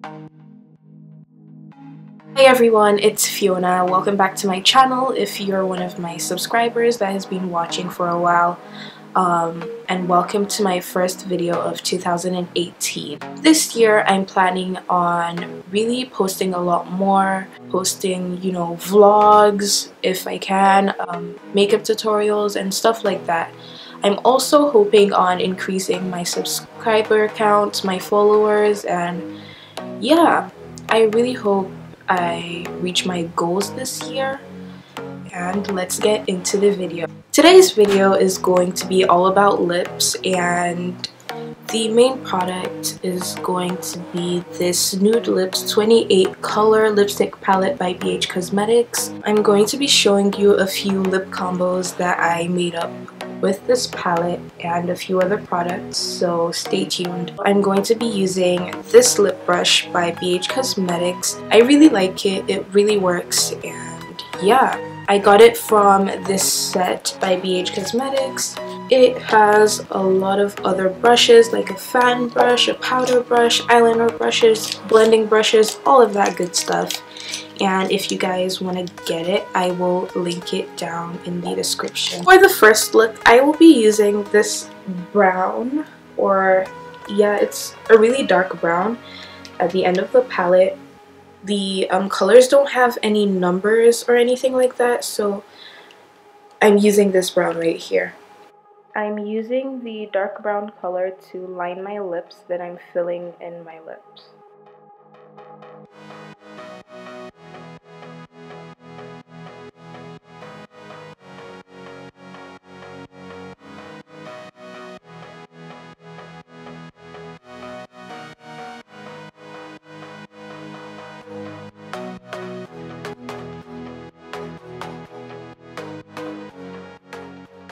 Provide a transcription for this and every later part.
Hi everyone, it's Fiona. Welcome back to my channel if you're one of my subscribers that has been watching for a while. And welcome to my first video of 2018. This year I'm planning on really posting a lot more, posting, vlogs if I can, makeup tutorials and stuff like that. I'm also hoping on increasing my subscriber count, my followers, and yeah, I really hope I reach my goals this year. And let's get into the video. Today's video is going to be all about lips, and the main product is going to be this Nude Lips 28 color lipstick palette by BH Cosmetics. I'm going to be showing you a few lip combos that I made up with this palette and a few other products, so stay tuned. I'm going to be using this lip brush by BH Cosmetics. I really like it, it really works, and yeah. I got it from this set by BH Cosmetics. It has a lot of other brushes like a fan brush, a powder brush, eyeliner brushes, blending brushes, all of that good stuff. And if you guys want to get it, I will link it down in the description. For the first look, I will be using this brown, or yeah, it's a really dark brown at the end of the palette. The colors don't have any numbers or anything like that, so I'm using this brown right here. I'm using the dark brown color to line my lips that I'm filling in my lips.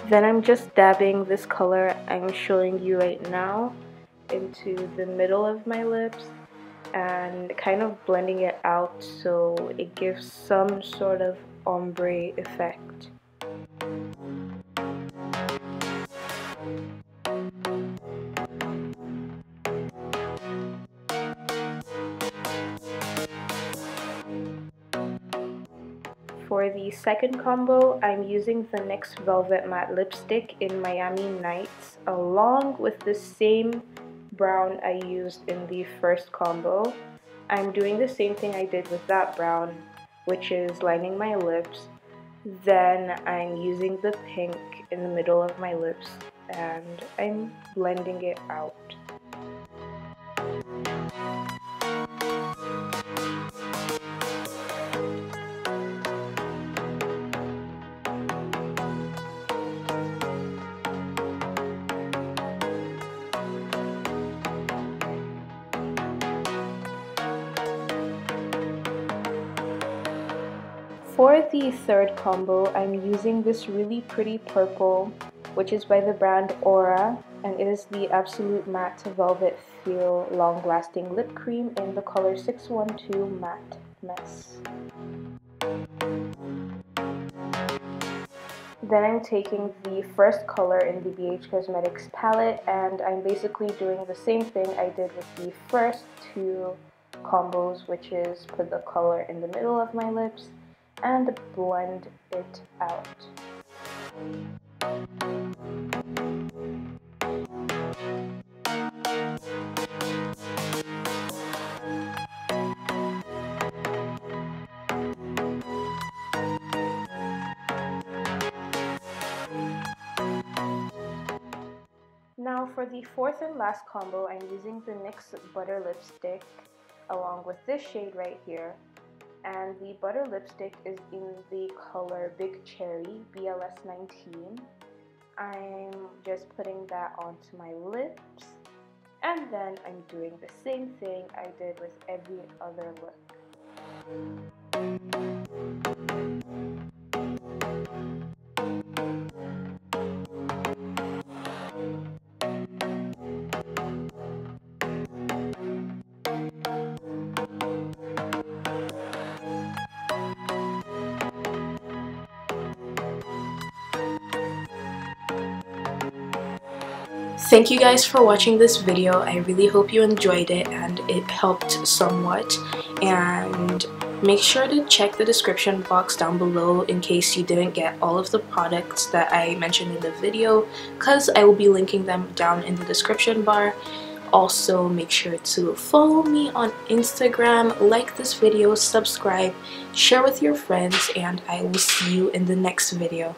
Then I'm just dabbing this color I'm showing you right now into the middle of my lips and kind of blending it out so it gives some sort of ombre effect. For the second combo, I'm using the NYX Velvet Matte Lipstick in Miami Nights along with the same brown I used in the first combo. I'm doing the same thing I did with that brown, which is lining my lips. Then I'm using the pink in the middle of my lips and I'm blending it out. For the third combo, I'm using this really pretty purple, which is by the brand Aura, and it is the Absolute Matte Velvet Feel Long Lasting Lip Cream in the color 612 Matte Mess. Then I'm taking the first color in the BH Cosmetics palette, and I'm basically doing the same thing I did with the first two combos, which is put the color in the middle of my lips and blend it out. Now for the fourth and last combo, I'm using the NYX Butter Lipstick along with this shade right here. And the butter lipstick is in the color Big Cherry BLS 19. I'm just putting that onto my lips, and then I'm doing the same thing I did with every other look. Thank you guys for watching this video. I really hope you enjoyed it and it helped somewhat. And make sure to check the description box down below in case you didn't get all of the products that I mentioned in the video, because I will be linking them down in the description bar. Also, make sure to follow me on Instagram, like this video, subscribe, share with your friends, and I will see you in the next video.